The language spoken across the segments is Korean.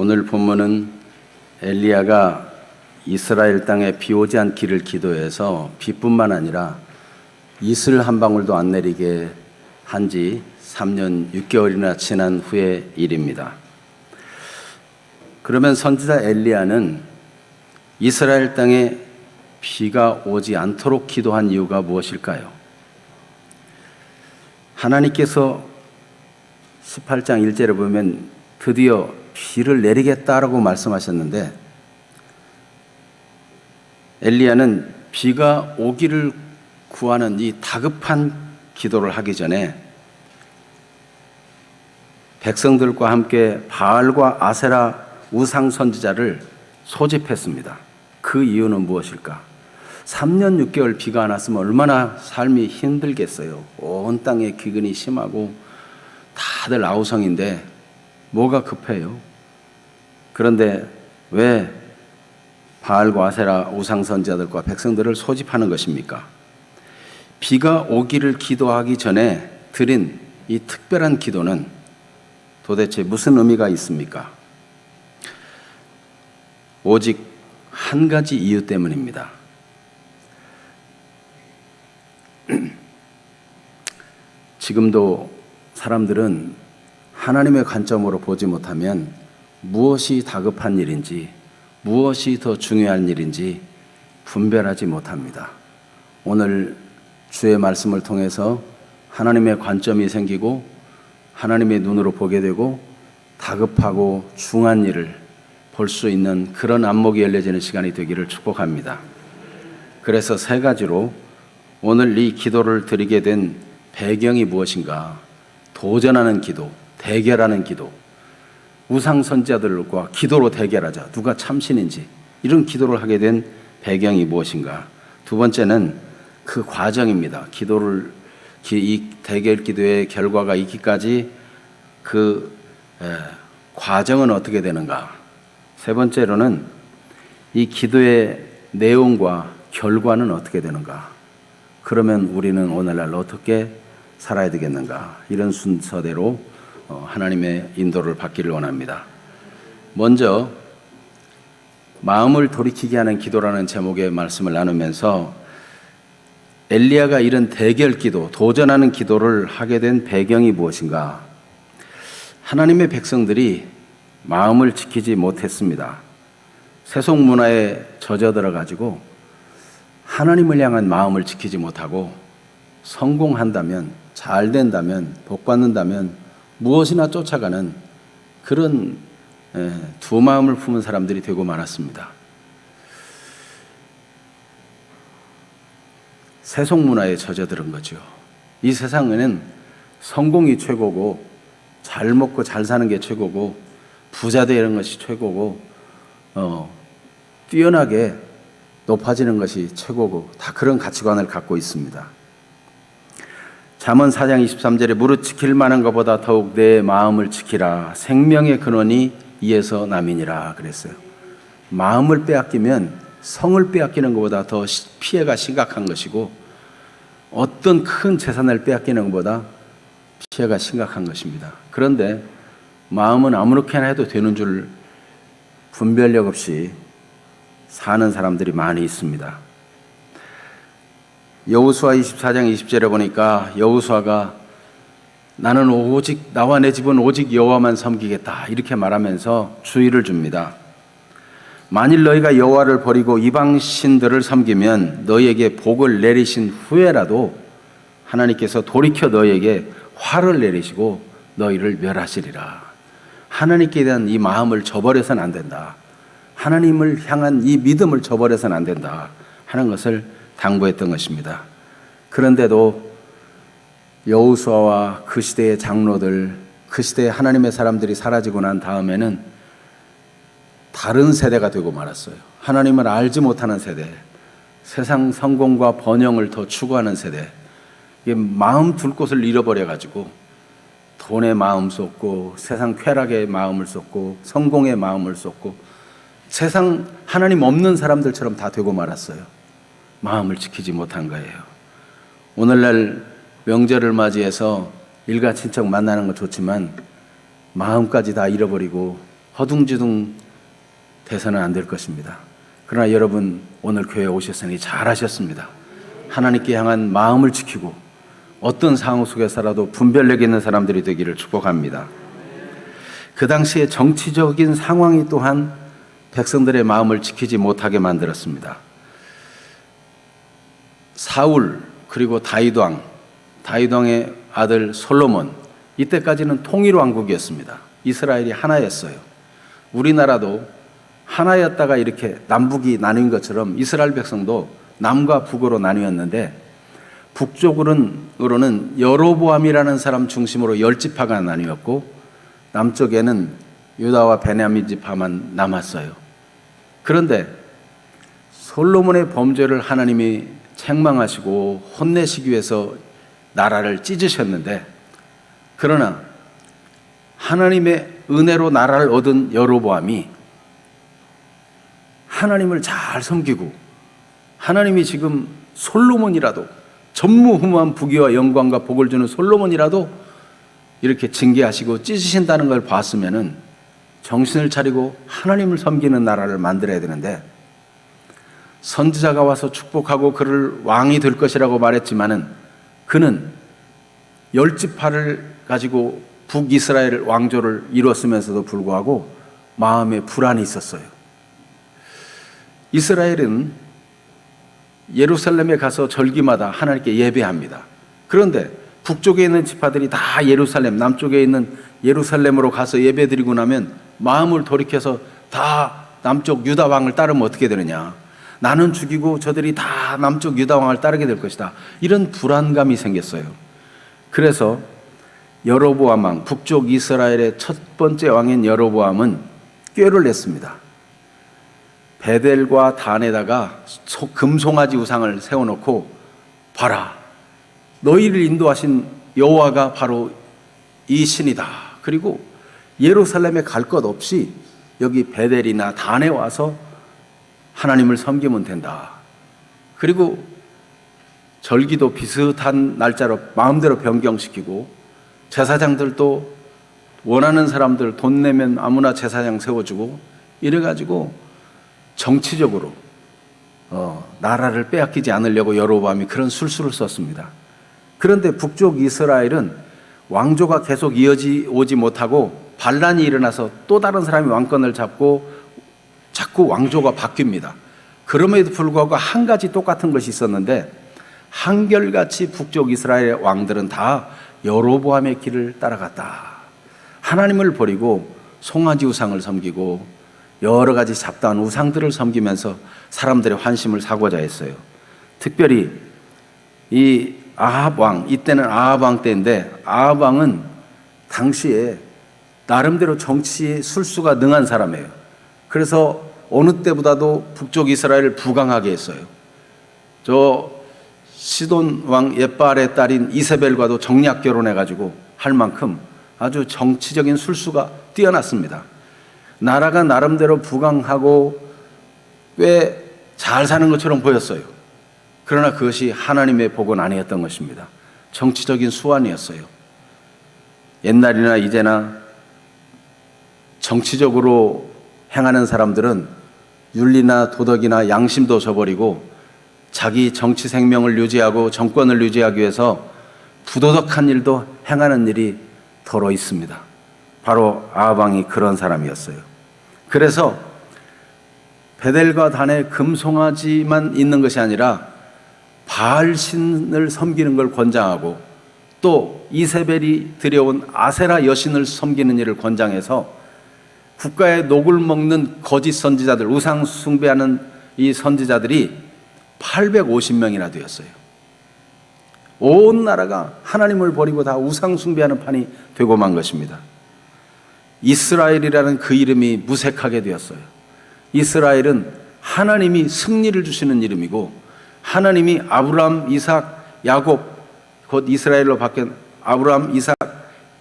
오늘 본문은 엘리야가 이스라엘 땅에 비 오지 않기를 기도해서 비뿐만 아니라 이슬 한 방울도 안 내리게 한 지 3년 6개월이나 지난 후의 일입니다. 그러면 선지자 엘리야는 이스라엘 땅에 비가 오지 않도록 기도한 이유가 무엇일까요? 하나님께서 18장 1절에 보면 드디어 비를 내리겠다라고 말씀하셨는데 엘리야는 비가 오기를 구하는 이 다급한 기도를 하기 전에 백성들과 함께 바알과 아세라 우상 선지자를 소집했습니다. 그 이유는 무엇일까? 3년 6개월 비가 안 왔으면 얼마나 삶이 힘들겠어요. 온 땅에 기근이 심하고 다들 아우성인데 뭐가 급해요? 그런데 왜 바알과 아세라 우상 선지자들과 백성들을 소집하는 것입니까? 비가 오기를 기도하기 전에 드린 이 특별한 기도는 도대체 무슨 의미가 있습니까? 오직 한 가지 이유 때문입니다. 지금도 사람들은 하나님의 관점으로 보지 못하면 무엇이 다급한 일인지, 무엇이 더 중요한 일인지 분별하지 못합니다. 오늘 주의 말씀을 통해서 하나님의 관점이 생기고 하나님의 눈으로 보게 되고 다급하고 중한 일을 볼 수 있는 그런 안목이 열려지는 시간이 되기를 축복합니다. 그래서 세 가지로 오늘 이 기도를 드리게 된 배경이 무엇인가? 도전하는 기도, 대결하는 기도, 우상 선지자들과 기도로 대결하자. 누가 참신인지 이런 기도를 하게 된 배경이 무엇인가? 두 번째는 그 과정입니다. 이 대결 기도의 결과가 있기까지 그 과정은 어떻게 되는가? 세 번째로는 이 기도의 내용과 결과는 어떻게 되는가? 그러면 우리는 오늘날 어떻게 살아야 되겠는가? 이런 순서대로 하나님의 인도를 받기를 원합니다. 먼저 마음을 돌이키게 하는 기도라는 제목의 말씀을 나누면서 엘리야가 이런 대결 기도, 도전하는 기도를 하게 된 배경이 무엇인가? 하나님의 백성들이 마음을 지키지 못했습니다. 세속 문화에 젖어들어 가지고 하나님을 향한 마음을 지키지 못하고 성공한다면, 잘 된다면, 복 받는다면 무엇이나 쫓아가는 그런 두 마음을 품은 사람들이 되고 말았습니다. 세속 문화에 젖어드는 거죠. 이 세상에는 성공이 최고고 잘 먹고 잘 사는 게 최고고 부자 되는 것이 최고고 뛰어나게 높아지는 것이 최고고 다 그런 가치관을 갖고 있습니다. 잠언 4장 23절에 무릇 지킬 만한 것보다 더욱 내 마음을 지키라. 생명의 근원이 이에서 남이니라 그랬어요. 마음을 빼앗기면 성을 빼앗기는 것보다 더 피해가 심각한 것이고 어떤 큰 재산을 빼앗기는 것보다 피해가 심각한 것입니다. 그런데 마음은 아무렇게나 해도 되는 줄 분별력 없이 사는 사람들이 많이 있습니다. 여호수아 24장 20절에 보니까 여호수아가 나는 오직 나와 내 집은 오직 여호와만 섬기겠다 이렇게 말하면서 주의를 줍니다. 만일 너희가 여호와를 버리고 이방 신들을 섬기면 너희에게 복을 내리신 후에라도 하나님께서 돌이켜 너희에게 화를 내리시고 너희를 멸하시리라. 하나님께 대한 이 마음을 저버려서는 안 된다. 하나님을 향한 이 믿음을 저버려서는 안 된다 하는 것을 당부했던 것입니다. 그런데도 여호수아와 그 시대의 장로들, 그 시대의 하나님의 사람들이 사라지고 난 다음에는 다른 세대가 되고 말았어요. 하나님을 알지 못하는 세대, 세상 성공과 번영을 더 추구하는 세대, 마음 둘 곳을 잃어버려가지고 돈의 마음 쏟고 세상 쾌락의 마음을 쏟고 성공의 마음을 쏟고 세상 하나님 없는 사람들처럼 다 되고 말았어요. 마음을 지키지 못한 거예요. 오늘날 명절을 맞이해서 일가 친척 만나는 거 좋지만 마음까지 다 잃어버리고 허둥지둥 돼서는 안 될 것입니다. 그러나 여러분 오늘 교회에 오셨으니 잘하셨습니다. 하나님께 향한 마음을 지키고 어떤 상황 속에서라도 분별력 있는 사람들이 되기를 축복합니다. 그 당시에 정치적인 상황이 또한 백성들의 마음을 지키지 못하게 만들었습니다. 사울 그리고 다윗왕의 아들 솔로몬, 이때까지는 통일왕국이었습니다. 이스라엘이 하나였어요. 우리나라도 하나였다가 이렇게 남북이 나뉜 것처럼 이스라엘 백성도 남과 북으로 나뉘었는데, 북쪽으로는 여로보암이라는 사람 중심으로 10지파가 나뉘었고 남쪽에는 유다와 베냐민 지파만 남았어요. 그런데 솔로몬의 범죄를 하나님이 책망하시고 혼내시기 위해서 나라를 찢으셨는데, 그러나 하나님의 은혜로 나라를 얻은 여로보암이 하나님을 잘 섬기고, 하나님이 지금 솔로몬이라도, 전무후무한 부귀와 영광과 복을 주는 솔로몬이라도 이렇게 징계하시고 찢으신다는 걸 봤으면은 정신을 차리고 하나님을 섬기는 나라를 만들어야 되는데, 선지자가 와서 축복하고 그를 왕이 될 것이라고 말했지만은 그는 10지파를 가지고 북이스라엘 왕조를 이뤘으면서도 불구하고 마음에 불안이 있었어요. 이스라엘은 예루살렘에 가서 절기마다 하나님께 예배합니다. 그런데 북쪽에 있는 지파들이 다 예루살렘, 남쪽에 있는 예루살렘으로 가서 예배드리고 나면 마음을 돌이켜서 다 남쪽 유다 왕을 따르면 어떻게 되느냐, 나는 죽이고 저들이 다 남쪽 유다 왕을 따르게 될 것이다, 이런 불안감이 생겼어요. 그래서 여로보암 왕, 북쪽 이스라엘의 첫 번째 왕인 여로보암은 꾀를 냈습니다. 베델과 단에다가 금송아지 우상을 세워놓고, 봐라, 너희를 인도하신 여호와가 바로 이 신이다. 그리고 예루살렘에 갈 것 없이 여기 베델이나 단에 와서 하나님을 섬기면 된다. 그리고 절기도 비슷한 날짜로 마음대로 변경시키고, 제사장들도 원하는 사람들 돈 내면 아무나 제사장 세워주고, 이래가지고 정치적으로 나라를 빼앗기지 않으려고 여로보암이 그런 술수를 썼습니다. 그런데 북쪽 이스라엘은 왕조가 계속 오지 못하고 반란이 일어나서 또 다른 사람이 왕권을 잡고 자꾸 왕조가 바뀝니다. 그럼에도 불구하고 한 가지 똑같은 것이 있었는데, 한결같이 북쪽 이스라엘의 왕들은 다 여로보암의 길을 따라갔다. 하나님을 버리고 송아지 우상을 섬기고 여러 가지 잡다한 우상들을 섬기면서 사람들의 환심을 사고자 했어요. 특별히 이 아합 왕, 이때는 아합 왕 때인데, 아합 왕은 당시에 나름대로 정치에 술수가 능한 사람이에요. 그래서 어느 때보다도 북쪽 이스라엘을 부강하게 했어요. 저 시돈 왕 옙바알의 딸인 이세벨과도 정략 결혼해가지고 할 만큼 아주 정치적인 술수가 뛰어났습니다. 나라가 나름대로 부강하고 꽤 잘 사는 것처럼 보였어요. 그러나 그것이 하나님의 복은 아니었던 것입니다. 정치적인 수완이었어요. 옛날이나 이제나 정치적으로 행하는 사람들은 윤리나 도덕이나 양심도 저버리고 자기 정치 생명을 유지하고 정권을 유지하기 위해서 부도덕한 일도 행하는 일이 더러 있습니다. 바로 아합 왕이 그런 사람이었어요. 그래서 베델과 단에 금송아지만 있는 것이 아니라 바알신을 섬기는 걸 권장하고, 또 이세벨이 들여온 아세라 여신을 섬기는 일을 권장해서 국가의 녹을 먹는 거짓 선지자들, 우상 숭배하는 이 선지자들이 850명이나 되었어요. 온 나라가 하나님을 버리고 다 우상 숭배하는 판이 되고 만 것입니다. 이스라엘이라는 그 이름이 무색하게 되었어요. 이스라엘은 하나님이 승리를 주시는 이름이고, 하나님이 아브라함, 이삭, 야곱, 곧 이스라엘로 바뀐 아브라함, 이삭,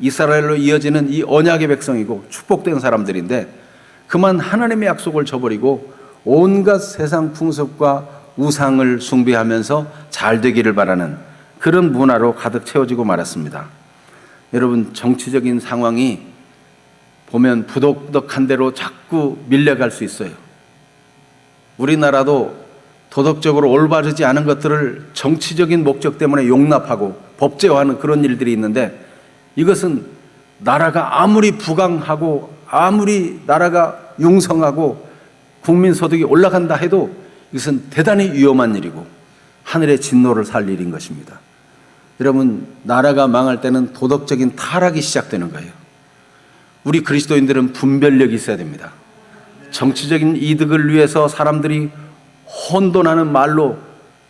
이스라엘로 이어지는 이 언약의 백성이고 축복된 사람들인데, 그만 하나님의 약속을 저버리고 온갖 세상 풍습과 우상을 숭배하면서 잘 되기를 바라는 그런 문화로 가득 채워지고 말았습니다. 여러분, 정치적인 상황이 보면 부도덕한 대로 자꾸 밀려갈 수 있어요. 우리나라도 도덕적으로 올바르지 않은 것들을 정치적인 목적 때문에 용납하고 법제화하는 그런 일들이 있는데, 이것은 나라가 아무리 부강하고 아무리 나라가 융성하고 국민 소득이 올라간다 해도 이것은 대단히 위험한 일이고 하늘의 진노를 살 일인 것입니다. 여러분, 나라가 망할 때는 도덕적인 타락이 시작되는 거예요. 우리 그리스도인들은 분별력이 있어야 됩니다. 정치적인 이득을 위해서 사람들이 혼돈하는 말로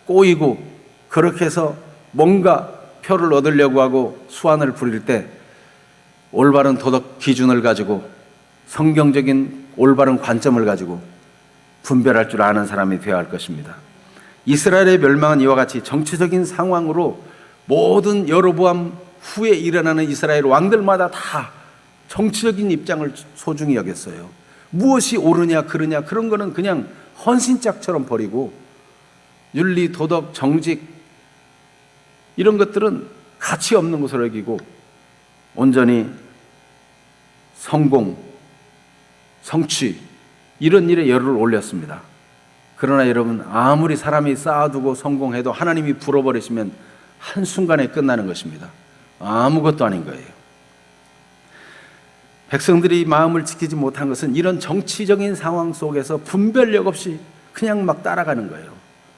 꼬이고 그렇게 해서 뭔가 표를 얻으려고 하고 수완을 부릴 때 올바른 도덕 기준을 가지고 성경적인 올바른 관점을 가지고 분별할 줄 아는 사람이 되어야 할 것입니다. 이스라엘의 멸망은 이와 같이 정치적인 상황으로 모든 여로보암 후에 일어나는 이스라엘 왕들마다 다 정치적인 입장을 소중히 여겼어요. 무엇이 옳으냐 그르냐 그런 거는 그냥 헌신짝처럼 버리고 윤리, 도덕, 정직 이런 것들은 가치 없는 것으로 여기고 온전히 성공, 성취 이런 일에 열을 올렸습니다. 그러나 여러분, 아무리 사람이 쌓아두고 성공해도 하나님이 불어버리시면 한순간에 끝나는 것입니다. 아무것도 아닌 거예요. 백성들이 마음을 지키지 못한 것은 이런 정치적인 상황 속에서 분별력 없이 그냥 막 따라가는 거예요.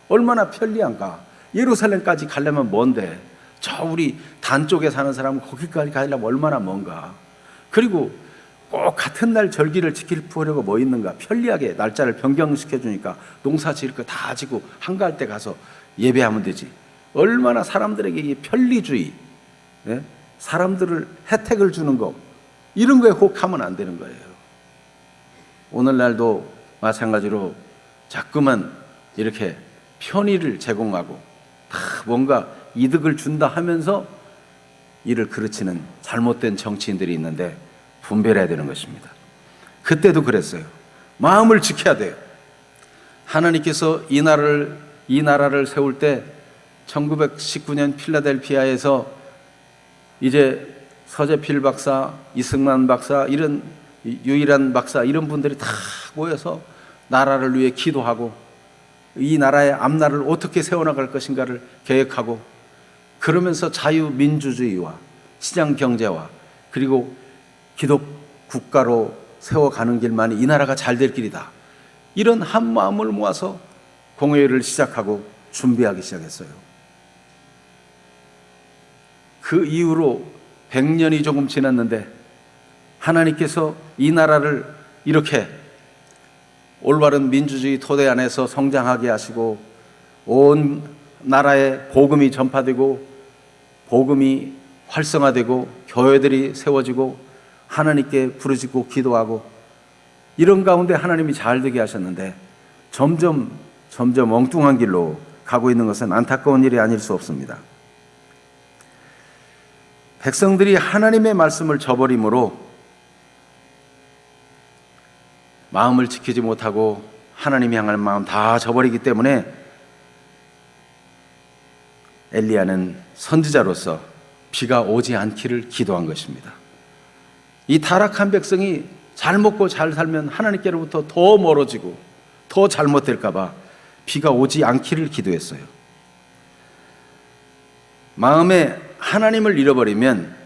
얼마나 편리한가. 예루살렘까지 가려면 먼데 저 우리 단 쪽에 사는 사람은 거기까지 가려면 얼마나 먼가. 그리고 꼭 같은 날 절기를 지킬 필요가 뭐 있는가. 편리하게 날짜를 변경시켜주니까 농사 지을 거 다 지고 한가할 때 가서 예배하면 되지. 얼마나 사람들에게 이 편리주의, 사람들을 혜택을 주는 거 이런 거에 혹하면 안 되는 거예요. 오늘날도 마찬가지로 자꾸만 이렇게 편의를 제공하고 다 뭔가 이득을 준다 하면서 이를 그르치는 잘못된 정치인들이 있는데 분별해야 되는 것입니다. 그때도 그랬어요. 마음을 지켜야 돼요. 하나님께서 이 나라를 세울 때 1919년 필라델피아에서 이제 서재필 박사, 이승만 박사, 이런 유일한 박사 이런 분들이 다 모여서 나라를 위해 기도하고 이 나라의 앞날을 어떻게 세워나갈 것인가를 계획하고 그러면서 자유민주주의와 시장경제와 그리고 기독 국가로 세워가는 길만이 이 나라가 잘 될 길이다. 이런 한 마음을 모아서 공회를 시작하고 준비하기 시작했어요. 그 이후로 100년이 조금 지났는데 하나님께서 이 나라를 이렇게 올바른 민주주의 토대 안에서 성장하게 하시고 온 나라에 복음이 전파되고 복음이 활성화되고 교회들이 세워지고 하나님께 부르짖고 기도하고 이런 가운데 하나님이 잘 되게 하셨는데 점점 엉뚱한 길로 가고 있는 것은 안타까운 일이 아닐 수 없습니다. 백성들이 하나님의 말씀을 저버림으로 마음을 지키지 못하고 하나님 향할 마음 다 저버리기 때문에 엘리야는 선지자로서 비가 오지 않기를 기도한 것입니다. 이 타락한 백성이 잘 먹고 잘 살면 하나님께로부터 더 멀어지고 더 잘못될까 봐 비가 오지 않기를 기도했어요. 마음에 하나님을 잃어버리면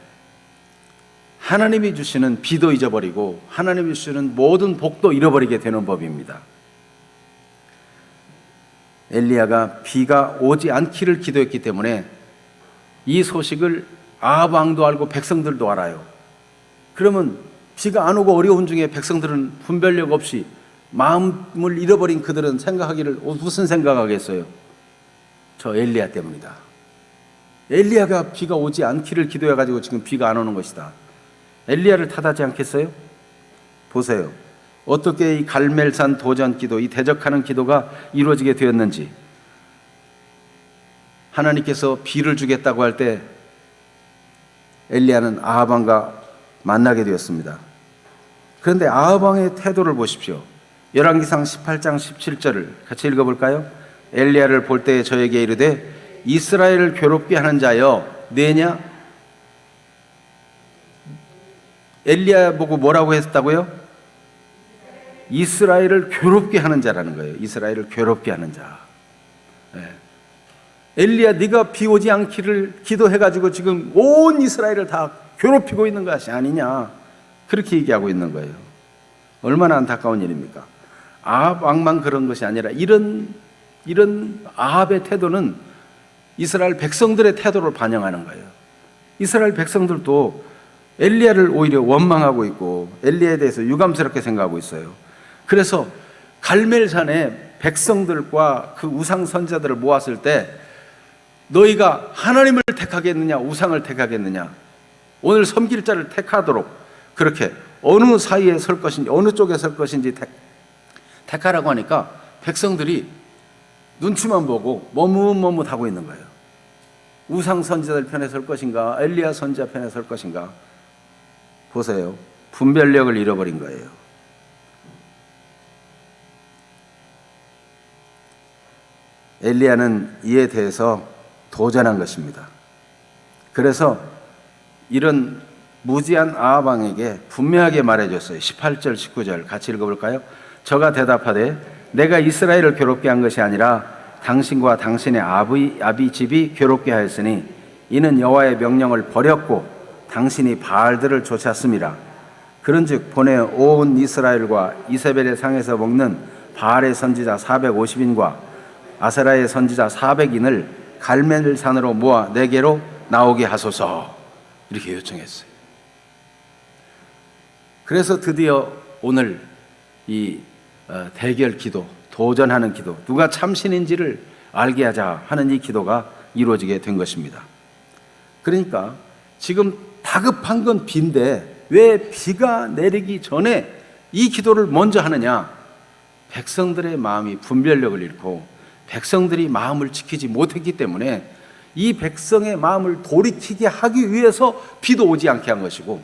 하나님이 주시는 비도 잊어버리고 하나님이 주시는 모든 복도 잃어버리게 되는 법입니다. 엘리야가 비가 오지 않기를 기도했기 때문에 이 소식을 아합 왕도 알고 백성들도 알아요. 그러면 비가 안 오고 어려운 중에 백성들은 분별력 없이 마음을 잃어버린 그들은 생각하기를 무슨 생각하겠어요? 저 엘리야 때문이다. 엘리야가 비가 오지 않기를 기도해가지고 지금 비가 안 오는 것이다. 엘리야를 탓하지 않겠어요? 보세요. 어떻게 이 갈멜산 도전 기도, 이 대적하는 기도가 이루어지게 되었는지. 하나님께서 비를 주겠다고 할 때 엘리야는 아합 왕과 만나게 되었습니다. 그런데 아합 왕의 태도를 보십시오. 열왕기상 18장 17절을 같이 읽어볼까요? 엘리야를 볼 때에 저에게 이르되 이스라엘을 괴롭게 하는 자여 내냐? 엘리야 보고 뭐라고 했다고요? 이스라엘을 괴롭게 하는 자라는 거예요. 이스라엘을 괴롭게 하는 자. 네. 엘리야, 네가 비 오지 않기를 기도해가지고 지금 온 이스라엘을 다 괴롭히고 있는 것이 아니냐, 그렇게 얘기하고 있는 거예요. 얼마나 안타까운 일입니까? 아합 왕만 그런 것이 아니라 이런 아합의 태도는 이스라엘 백성들의 태도를 반영하는 거예요. 이스라엘 백성들도 엘리야를 오히려 원망하고 있고 엘리야에 대해서 유감스럽게 생각하고 있어요. 그래서 갈멜산에 백성들과 그 우상 선지자들을 모았을 때 너희가 하나님을 택하겠느냐 우상을 택하겠느냐, 오늘 섬길 자를 택하도록, 그렇게 어느 사이에 설 것인지 어느 쪽에 설 것인지 택하라고 하니까 백성들이 눈치만 보고 머뭇머뭇하고 있는 거예요. 우상 선지자들 편에 설 것인가 엘리야 선지자 편에 설 것인가. 보세요, 분별력을 잃어버린 거예요. 엘리야는 이에 대해서 도전한 것입니다. 그래서 이런 무지한 아합 왕에게 분명하게 말해줬어요. 18절 19절 같이 읽어볼까요? 저가 대답하되 내가 이스라엘을 괴롭게 한 것이 아니라 당신과 당신의 아비 집이 괴롭게 하였으니 이는 여호와의 명령을 버렸고 당신이 바알들을 쫓았음이라. 그런즉 보내 온 이스라엘과 이세벨의 상에서 먹는 바알의 선지자 450인과 아세라의 선지자 400인을 갈멜산으로 모아 내게로 나오게 하소서, 이렇게 요청했어요. 그래서 드디어 오늘 이 대결 기도, 도전하는 기도, 누가 참신인지를 알게 하자 하는 이 기도가 이루어지게 된 것입니다. 그러니까 지금 다급한 건 비인데 왜 비가 내리기 전에 이 기도를 먼저 하느냐? 백성들의 마음이 분별력을 잃고 백성들이 마음을 지키지 못했기 때문에 이 백성의 마음을 돌이키게 하기 위해서 비도 오지 않게 한 것이고,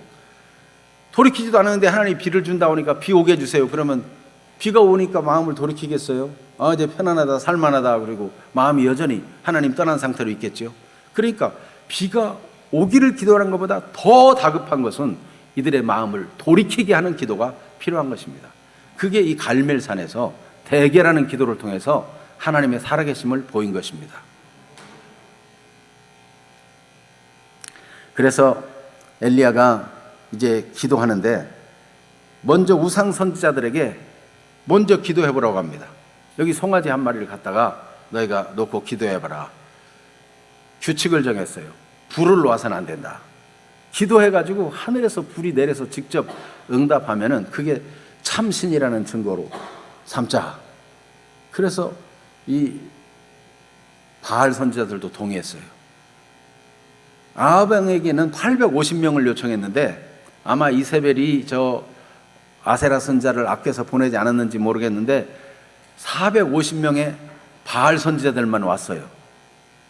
돌이키지도 않았는데 하나님이 비를 준다 오니까 비 오게 해주세요. 그러면 비가 오니까 마음을 돌이키겠어요? 아, 이제 편안하다, 살만하다, 그리고 마음이 여전히 하나님 떠난 상태로 있겠죠. 그러니까 비가 오기를 기도하는 것보다 더 다급한 것은 이들의 마음을 돌이키게 하는 기도가 필요한 것입니다. 그게 이 갈멜산에서 대결하는 기도를 통해서 하나님의 살아계심을 보인 것입니다. 그래서 엘리야가 이제 기도하는데 먼저 우상 선지자들에게 먼저 기도해 보라고 합니다. 여기 송아지 한 마리를 갖다가 너희가 놓고 기도해 봐라. 규칙을 정했어요. 불을 놓아서는 안 된다. 기도해 가지고 하늘에서 불이 내려서 직접 응답하면은 그게 참신이라는 증거로 삼자. 그래서 이 바알 선지자들도 동의했어요. 아합 왕에게는 850명을 요청했는데 아마 이세벨이 저 아세라 선지자를 아껴서 보내지 않았는지 모르겠는데 450명의 바알 선지자들만 왔어요.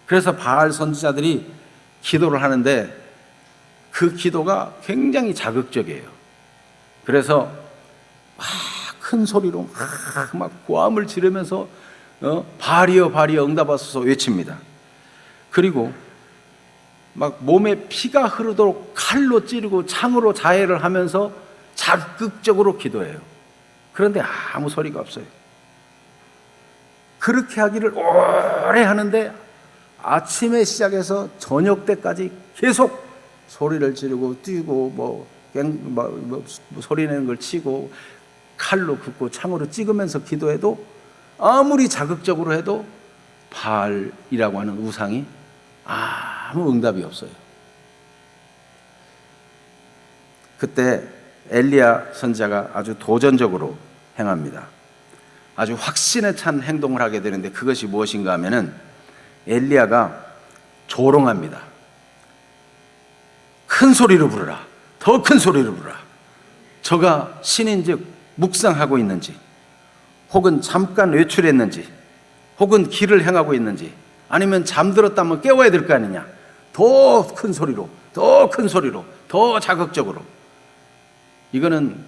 그래서 바알 선지자들이 기도를 하는데 그 기도가 굉장히 자극적이에요. 그래서 막 큰 소리로 막 고함을 지르면서 바알이여 바알이여 응답하소서 외칩니다. 그리고 막 몸에 피가 흐르도록 칼로 찌르고 창으로 자해를 하면서 자극적으로 기도해요. 그런데 아무 소리가 없어요. 그렇게 하기를 오래 하는데 아침에 시작해서 저녁 때까지 계속 소리를 지르고 뛰고 소리 내는 걸 치고 칼로 긋고 창으로 찍으면서 기도해도 아무리 자극적으로 해도 바알이라고 하는 우상이 아무 응답이 없어요. 그때 엘리야 선지자가 아주 도전적으로 행합니다. 아주 확신에 찬 행동을 하게 되는데 그것이 무엇인가 하면은 엘리야가 조롱합니다. 큰 소리로 부르라. 더 큰 소리로 부르라. 저가 신인즉 묵상하고 있는지, 혹은 잠깐 외출했는지, 혹은 길을 행하고 있는지, 아니면 잠들었다면 깨워야 될 거 아니냐. 더 큰 소리로, 더 큰 소리로, 더 자극적으로. 이거는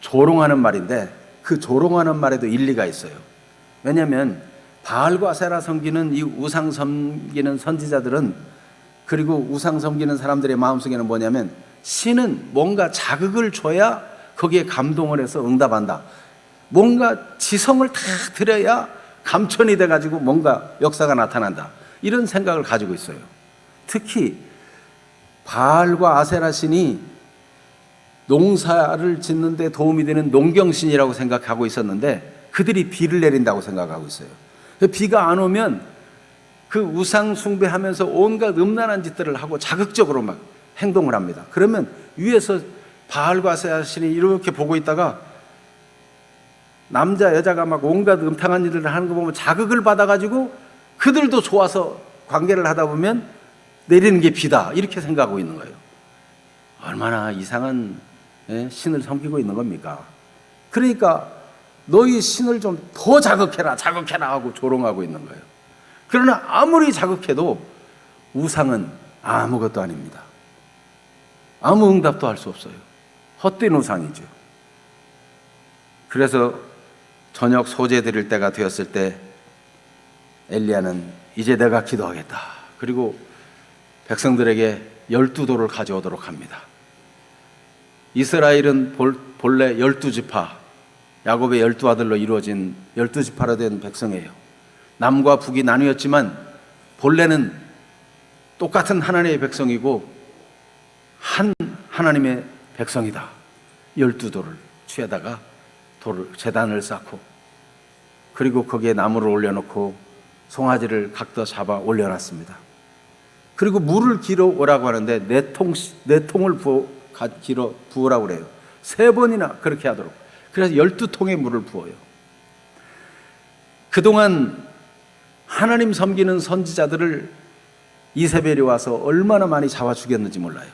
조롱하는 말인데 그 조롱하는 말에도 일리가 있어요. 왜냐하면 바알과 아세라 섬기는 이 우상 섬기는 선지자들은, 그리고 우상 섬기는 사람들의 마음속에는 뭐냐면 신은 뭔가 자극을 줘야 거기에 감동을 해서 응답한다. 뭔가 지성을 다 드려야 감천이 돼가지고 뭔가 역사가 나타난다. 이런 생각을 가지고 있어요. 특히 바알과 아세라 신이 농사를 짓는 데 도움이 되는 농경신이라고 생각하고 있었는데 그들이 비를 내린다고 생각하고 있어요. 비가 안 오면 그 우상 숭배하면서 온갖 음란한 짓들을 하고 자극적으로 막 행동을 합니다. 그러면 위에서 바알과 아세라 신이 이렇게 보고 있다가 남자 여자가 막 온갖 음탕한 일을 하는 거 보면 자극을 받아가지고 그들도 좋아서 관계를 하다 보면 내리는 게 비다 이렇게 생각하고 있는 거예요. 얼마나 이상한 신을 섬기고 있는 겁니까? 그러니까 너희 신을 좀 더 자극해라 하고 조롱하고 있는 거예요. 그러나 아무리 자극해도 우상은 아무것도 아닙니다. 아무 응답도 할 수 없어요. 헛된 우상이죠. 그래서 저녁 소재 드릴 때가 되었을 때 엘리야는 이제 내가 기도하겠다. 그리고 백성들에게 12돌을 가져오도록 합니다. 이스라엘은 본래 12지파, 야곱의 12아들로 이루어진 12지파로 된 백성이에요. 남과 북이 나뉘었지만 본래는 똑같은 하나님의 백성이고 한 하나님의 백성이다. 12돌을 취해다가 제단을 쌓고 그리고 거기에 나무를 올려놓고 송아지를 각도 잡아 올려놨습니다. 그리고 물을 길어 오라고 하는데 네 통을 길어 부으라고 그래요. 3번이나 그렇게 하도록. 그래서 12통의 물을 부어요. 그동안 하나님 섬기는 선지자들을 이세벨이 와서 얼마나 많이 잡아 죽였는지 몰라요.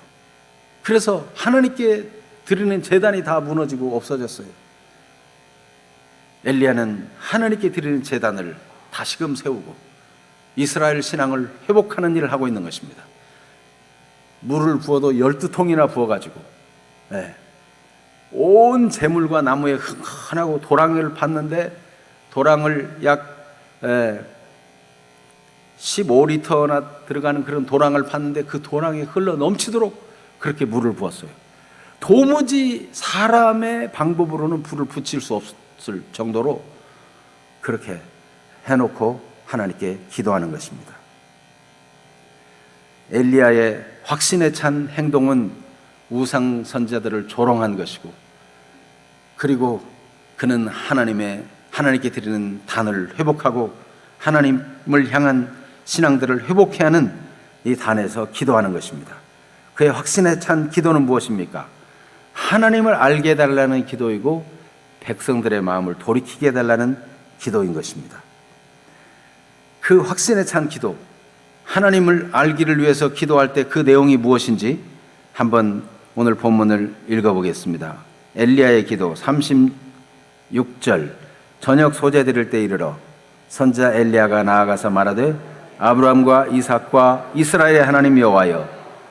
그래서 하나님께 드리는 제단이 다 무너지고 없어졌어요. 엘리야는 하나님께 드리는 제단을 다시금 세우고 이스라엘 신앙을 회복하는 일을 하고 있는 것입니다. 물을 부어도 12통이나 부어가지고 온 재물과 나무에 흥건하고 도랑을 팠는데 도랑을 약 15리터나 들어가는 그런 도랑을 팠는데 그 도랑이 흘러 넘치도록 그렇게 물을 부었어요. 도무지 사람의 방법으로는 불을 붙일 수 없을 정도로 그렇게 해놓고 하나님께 기도하는 것입니다. 엘리야의 확신에 찬 행동은 우상 선지자들을 조롱한 것이고 그리고 그는 하나님께 드리는 단을 회복하고 하나님을 향한 신앙들을 회복해야 하는 이 단에서 기도하는 것입니다. 그의 확신에 찬 기도는 무엇입니까? 하나님을 알게 해달라는 기도이고 백성들의 마음을 돌이키게 해달라는 기도인 것입니다. 그 확신에 찬 기도, 하나님을 알기를 위해서 기도할 때 그 내용이 무엇인지 한번 오늘 본문을 읽어보겠습니다. 엘리야의 기도 36절. 저녁 소재 드릴 때 이르러 선지자 엘리야가 나아가서 말하되 아브라함과 이삭과 이스라엘의 하나님 여호와여,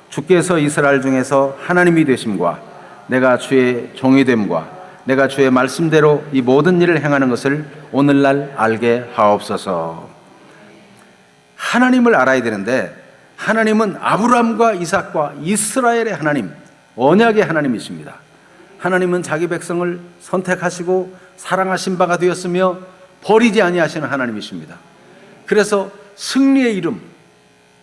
주께서 이스라엘 중에서 하나님이 되심과 내가 주의 종이 됨과 내가 주의 말씀대로 이 모든 일을 행하는 것을 오늘날 알게 하옵소서. 하나님을 알아야 되는데 하나님은 아브라함과 이삭과 이스라엘의 하나님, 언약의 하나님이십니다. 하나님은 자기 백성을 선택하시고 사랑하신 바가 되었으며 버리지 아니하시는 하나님이십니다. 그래서 승리의 이름,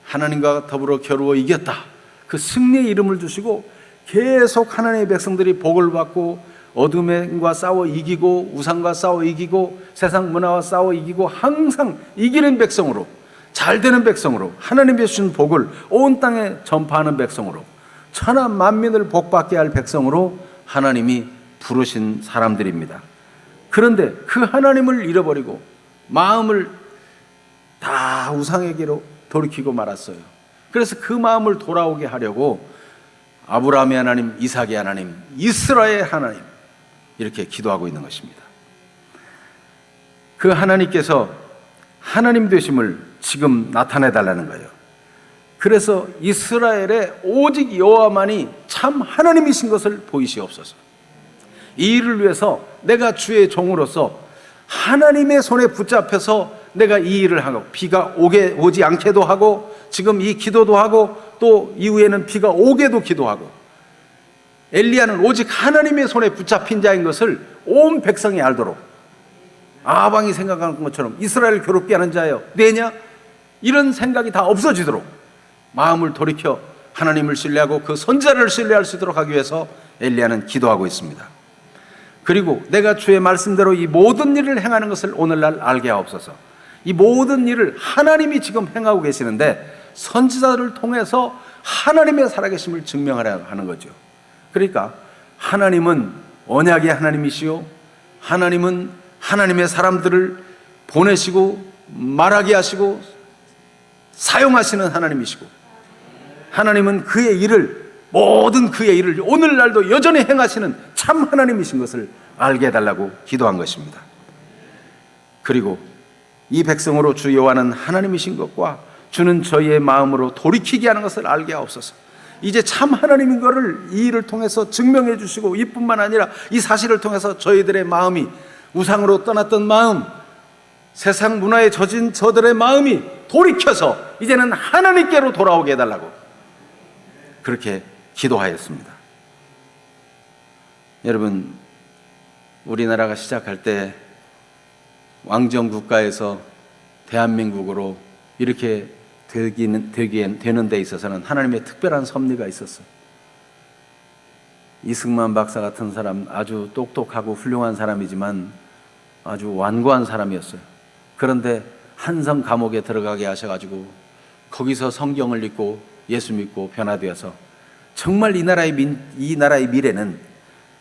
하나님과 더불어 겨루어 이겼다, 그 승리의 이름을 주시고 계속 하나님의 백성들이 복을 받고 어둠과 싸워 이기고 우상과 싸워 이기고 세상 문화와 싸워 이기고 항상 이기는 백성으로, 잘 되는 백성으로, 하나님이 주신 복을 온 땅에 전파하는 백성으로, 천하 만민을 복받게 할 백성으로 하나님이 부르신 사람들입니다. 그런데 그 하나님을 잃어버리고 마음을 다 우상에게로 돌이키고 말았어요. 그래서 그 마음을 돌아오게 하려고 아브라함의 하나님, 이삭의 하나님, 이스라엘의 하나님, 이렇게 기도하고 있는 것입니다. 그 하나님께서 하나님 되심을 지금 나타내 달라는 거예요. 그래서 이스라엘의 오직 여호와만이 참 하나님이신 것을 보이시옵소서. 이 일을 위해서 내가 주의 종으로서 하나님의 손에 붙잡혀서 내가 이 일을 하고, 비가 오지 않게도 하고, 지금 이 기도도 하고, 또 이후에는 비가 오게도 기도하고, 엘리야는 오직 하나님의 손에 붙잡힌 자인 것을 온 백성이 알도록, 아방이 생각하는 것처럼 이스라엘을 괴롭게 하는 자여 내냐, 이런 생각이 다 없어지도록 마음을 돌이켜 하나님을 신뢰하고 그 선지자를 신뢰할 수 있도록 하기 위해서 엘리야는 기도하고 있습니다. 그리고 내가 주의 말씀대로 이 모든 일을 행하는 것을 오늘날 알게 하옵소서. 이 모든 일을 하나님이 지금 행하고 계시는데 선지자를 통해서 하나님의 살아계심을 증명하려 하는 거죠. 그러니까 하나님은 언약의 하나님이시요, 하나님은 하나님의 사람들을 보내시고 말하게 하시고 사용하시는 하나님이시고, 하나님은 그의 일을, 모든 그의 일을 오늘날도 여전히 행하시는 참 하나님이신 것을 알게 해달라고 기도한 것입니다. 그리고 이 백성으로 주 여호와는 하나님이신 것과 주는 저희의 마음으로 돌이키게 하는 것을 알게 하옵소서. 이제 참 하나님인 것을 이 일을 통해서 증명해 주시고, 이뿐만 아니라 이 사실을 통해서 저희들의 마음이, 우상으로 떠났던 마음, 세상 문화에 젖은 저들의 마음이 돌이켜서 이제는 하나님께로 돌아오게 해달라고 그렇게 기도하였습니다. 여러분, 우리나라가 시작할 때 왕정국가에서 대한민국으로 이렇게 되는 데 있어서는 하나님의 특별한 섭리가 있었어요. 이승만 박사 같은 사람, 아주 똑똑하고 훌륭한 사람이지만 아주 완고한 사람이었어요. 그런데 한성 감옥에 들어가게 하셔가지고 거기서 성경을 읽고 예수 믿고 변화되어서 정말 이 나라의 미래는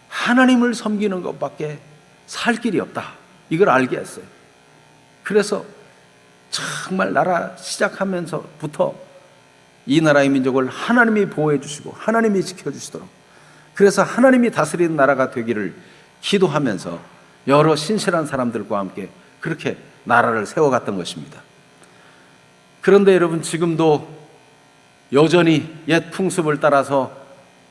하나님을 섬기는 것밖에 살 길이 없다, 이걸 알게 했어요. 그래서 정말 나라 시작하면서부터 이 나라의 민족을 하나님이 보호해 주시고 하나님이 지켜주시도록, 그래서 하나님이 다스리는 나라가 되기를 기도하면서 여러 신실한 사람들과 함께 그렇게 나라를 세워갔던 것입니다. 그런데 여러분, 지금도 여전히 옛 풍습을 따라서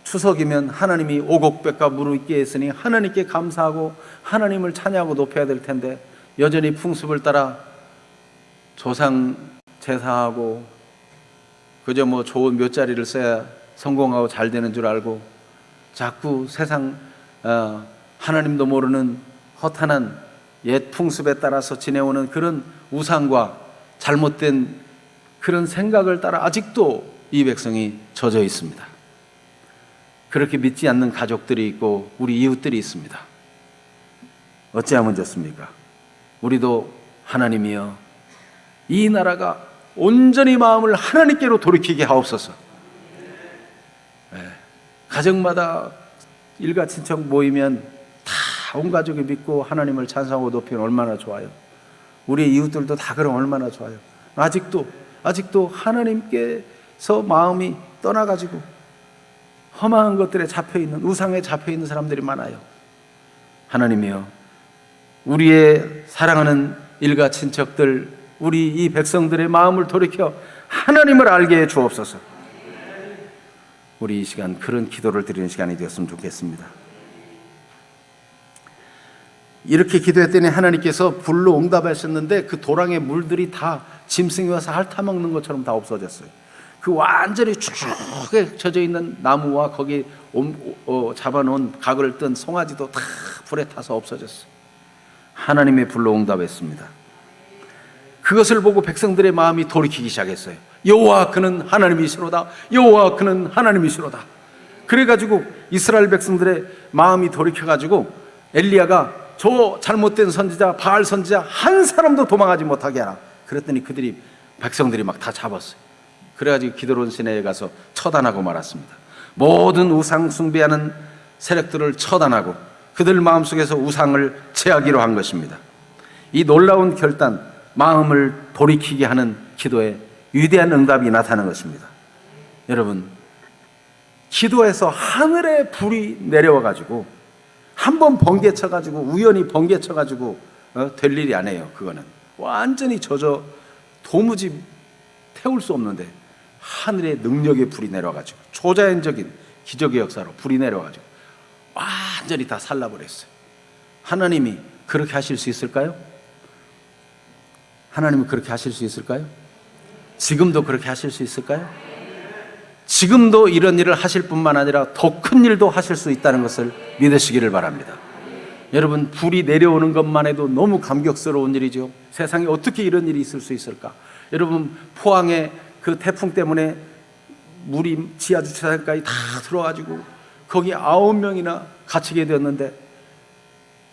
추석이면 하나님이 오곡백과 무르익게 했으니 하나님께 감사하고 하나님을 찬양하고 높여야 될 텐데, 여전히 풍습을 따라 조상 제사하고 그저 뭐 좋은 묘자리를 써야 성공하고 잘 되는 줄 알고 자꾸 세상 하나님도 모르는 허탄한 옛 풍습에 따라서 지내오는 그런 우상과 잘못된 그런 생각을 따라 아직도 이 백성이 젖어 있습니다. 그렇게 믿지 않는 가족들이 있고 우리 이웃들이 있습니다. 어찌하면 좋습니까? 우리도 하나님이여, 이 나라가 온전히 마음을 하나님께로 돌이키게 하옵소서. 가정마다 일가 친척 모이면 다 온 가족이 믿고 하나님을 찬송하고 높이면 얼마나 좋아요. 우리 이웃들도 다 그러면 얼마나 좋아요. 아직도 하나님께서 마음이 떠나가지고 험한 것들에 잡혀있는, 우상에 잡혀있는 사람들이 많아요. 하나님이여, 우리의 사랑하는 일가 친척들, 우리 이 백성들의 마음을 돌이켜 하나님을 알게 해 주옵소서. 우리 이 시간 그런 기도를 드리는 시간이 되었으면 좋겠습니다. 이렇게 기도했더니 하나님께서 불로 응답하셨는데 그 도랑의 물들이 다 짐승이 와서 핥아먹는 것처럼 다 없어졌어요. 그 완전히 축축하게 젖어 있는 나무와 거기 잡아놓은 각을 뜬 송아지도 다 불에 타서 없어졌어요. 하나님의 불로 응답했습니다. 그것을 보고 백성들의 마음이 돌이키기 시작했어요. 여호와 그는 하나님이시로다, 여호와 그는 하나님이시로다. 그래가지고 이스라엘 백성들의 마음이 돌이켜가지고 엘리야가 저 잘못된 선지자, 바알 선지자 한 사람도 도망하지 못하게 하라. 그랬더니 백성들이 막 다 잡았어요. 그래가지고 기드론 시내에 가서 처단하고 말았습니다. 모든 우상 숭배하는 세력들을 처단하고 그들 마음속에서 우상을 제하기로 한 것입니다. 이 놀라운 결단, 마음을 돌이키게 하는 기도에 위대한 응답이 나타나는 것입니다. 여러분, 기도에서 하늘에 불이 내려와가지고 한번 번개쳐가지고 우연히 번개쳐가지고 될 일이 아니에요. 그거는 완전히 젖어 도무지 태울 수 없는데 하늘의 능력의 불이 내려와가지고 초자연적인 기적의 역사로 불이 내려와가지고 완전히 다 살라버렸어요. 하나님이 그렇게 하실 수 있을까요? 하나님은 그렇게 하실 수 있을까요? 지금도 그렇게 하실 수 있을까요? 지금도 이런 일을 하실 뿐만 아니라 더 큰 일도 하실 수 있다는 것을 믿으시기를 바랍니다. 여러분, 불이 내려오는 것만 해도 너무 감격스러운 일이죠. 세상에 어떻게 이런 일이 있을 수 있을까? 여러분, 포항에 그 태풍 때문에 물이 지하 주차장까지 다 들어와가지고 거기 9명이나 갇히게 되었는데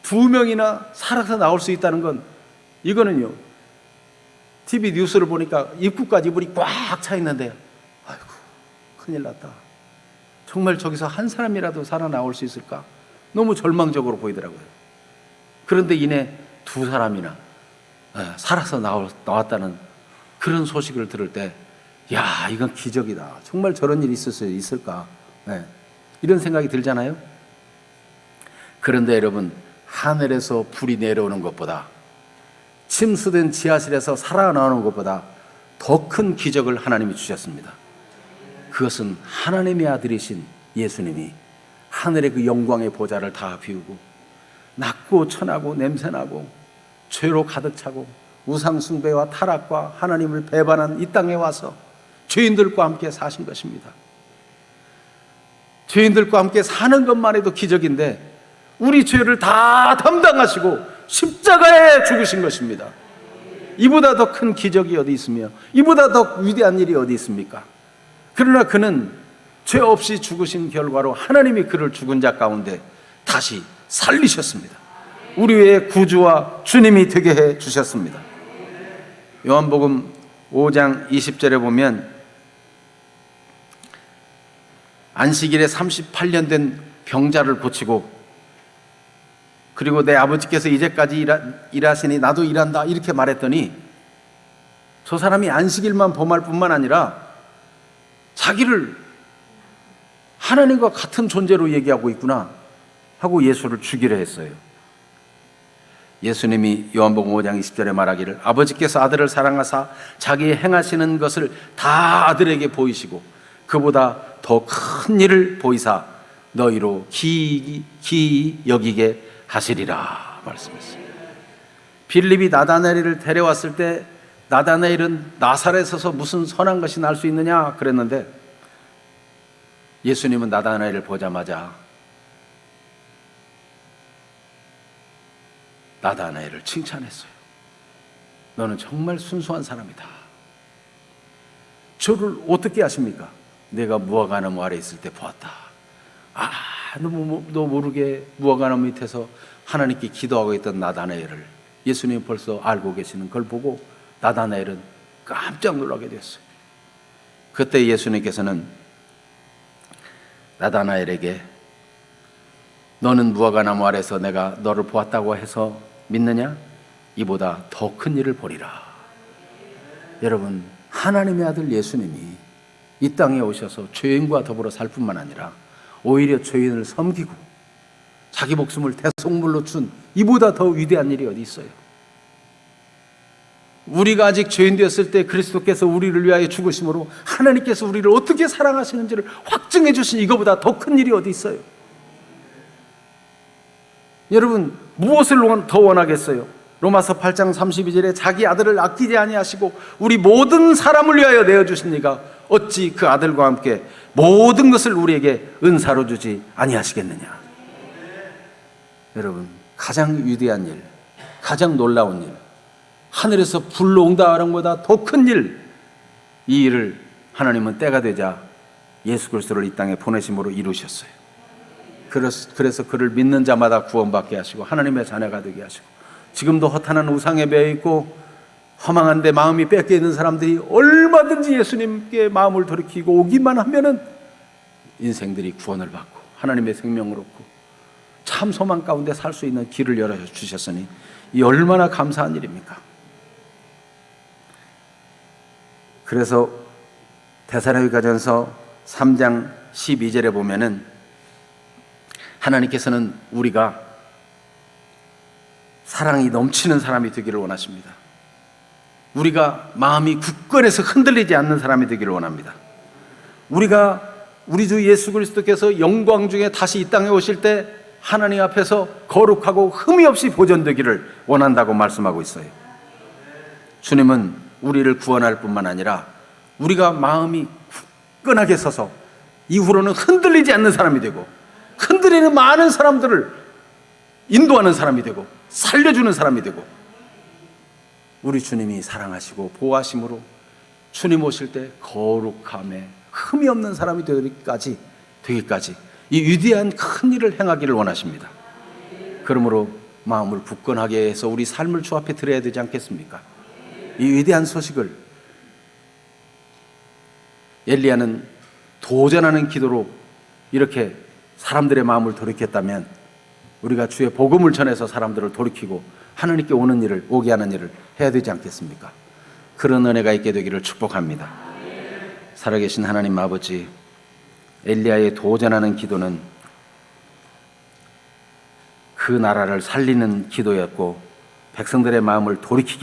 2명이나 살아서 나올 수 있다는 건, 이거는요, TV 뉴스를 보니까 입구까지 물이 꽉 차 있는데, 아이고 큰일 났다. 정말 저기서 한 사람이라도 살아나올 수 있을까? 너무 절망적으로 보이더라고요. 그런데 이내 2사람이나 살아서 나왔다는 그런 소식을 들을 때, 야, 이건 기적이다. 정말 저런 일이 있을 수 있을까? 이런 생각이 들잖아요. 그런데 여러분, 하늘에서 불이 내려오는 것보다, 침수된 지하실에서 살아나오는 것보다 더 큰 기적을 하나님이 주셨습니다. 그것은 하나님의 아들이신 예수님이 하늘의 그 영광의 보좌를 다 비우고 낮고 천하고 냄새나고 죄로 가득 차고 우상 숭배와 타락과 하나님을 배반한 이 땅에 와서 죄인들과 함께 사신 것입니다. 죄인들과 함께 사는 것만 해도 기적인데 우리 죄를 다 담당하시고 십자가에 죽으신 것입니다. 이보다 더 큰 기적이 어디 있으며 이보다 더 위대한 일이 어디 있습니까? 그러나 그는 죄 없이 죽으신 결과로 하나님이 그를 죽은 자 가운데 다시 살리셨습니다. 우리의 구주와 주님이 되게 해 주셨습니다. 요한복음 5장 20절에 보면 안식일에 38년 된 병자를 고치고, 그리고 내 아버지께서 이제까지 일하시니 나도 일한다 이렇게 말했더니, 저 사람이 안식일만 범할 뿐만 아니라 자기를 하나님과 같은 존재로 얘기하고 있구나 하고 예수를 죽이려 했어요. 예수님이 요한복음 5장 20절에 말하기를, 아버지께서 아들을 사랑하사 자기 행하시는 것을 다 아들에게 보이시고 그보다 더 큰 일을 보이사 너희로 기이 여기게 하시리라 말씀했어요. 빌립이 나다나엘을 데려왔을 때 나다나엘은 나사렛에서 무슨 선한 것이 날 수 있느냐 그랬는데, 예수님은 나다나엘을 보자마자 나다나엘을 칭찬했어요. 너는 정말 순수한 사람이다. 저를 어떻게 아십니까? 내가 무화과나무 아래 있을 때 보았다. 너 모르게 무화과나무 밑에서 하나님께 기도하고 있던 나다나엘을 예수님이 벌써 알고 계시는 걸 보고 나다나엘은 깜짝 놀라게 됐어요. 그때 예수님께서는 나다나엘에게, 너는 무화과나무 아래서 내가 너를 보았다고 해서 믿느냐? 이보다 더 큰 일을 보리라. 여러분, 하나님의 아들 예수님이 이 땅에 오셔서 죄인과 더불어 살 뿐만 아니라 오히려 죄인을 섬기고 자기 목숨을 대속물로 준 이보다 더 위대한 일이 어디 있어요? 우리가 아직 죄인 되었을 때 그리스도께서 우리를 위하여 죽으심으로 하나님께서 우리를 어떻게 사랑하시는지를 확증해 주신 이거보다 더 큰 일이 어디 있어요? 여러분, 무엇을 더 원하겠어요? 로마서 8장 32절에 자기 아들을 아끼지 아니하시고 우리 모든 사람을 위하여 내어주신 이가 어찌 그 아들과 함께 모든 것을 우리에게 은사로 주지 아니하시겠느냐. 여러분, 가장 위대한 일, 가장 놀라운 일, 하늘에서 불로 응답하는 것보다 더 큰 일, 이 일을 하나님은 때가 되자 예수 그리스도를 이 땅에 보내심으로 이루셨어요. 그래서 그를 믿는 자마다 구원받게 하시고 하나님의 자녀가 되게 하시고, 지금도 허탄한 우상에 매여 있고 허망한데 마음이 뺏겨 있는 사람들이 얼마든지 예수님께 마음을 돌이키고 오기만 하면은 인생들이 구원을 받고 하나님의 생명을 얻고 참 소망 가운데 살 수 있는 길을 열어주셨으니 이 얼마나 감사한 일입니까? 그래서 데살로니가전서 3장 12절에 보면은 하나님께서는 우리가 사랑이 넘치는 사람이 되기를 원하십니다. 우리가 마음이 굳건해서 흔들리지 않는 사람이 되기를 원합니다. 우리 주 예수 그리스도께서 영광 중에 다시 이 땅에 오실 때 하나님 앞에서 거룩하고 흠이 없이 보존되기를 원한다고 말씀하고 있어요. 주님은 우리를 구원할 뿐만 아니라 우리가 마음이 굳건하게 서서 이후로는 흔들리지 않는 사람이 되고 흔들리는 많은 사람들을 인도하는 사람이 되고 살려주는 사람이 되고 우리 주님이 사랑하시고 보호하심으로 주님 오실 때 거룩함에 흠이 없는 사람이 되기까지 이 위대한 큰 일을 행하기를 원하십니다. 그러므로 마음을 굳건하게 해서 우리 삶을 주 앞에 드려야 되지 않겠습니까? 이 위대한 소식을 엘리야는 도전하는 기도로 이렇게 사람들의 마음을 돌이켰다면 우리가 주의 복음을 전해서 사람들을 돌이키고 하나님께 오게 하는 일을 해야 되지 않겠습니까? 그런 은혜가 있게 되기를 축복합니다. 살아계신 하나님 아버지, 엘리야의 도전하는 기도는 그 나라를 살리는 기도였고 백성들의 마음을 돌이키게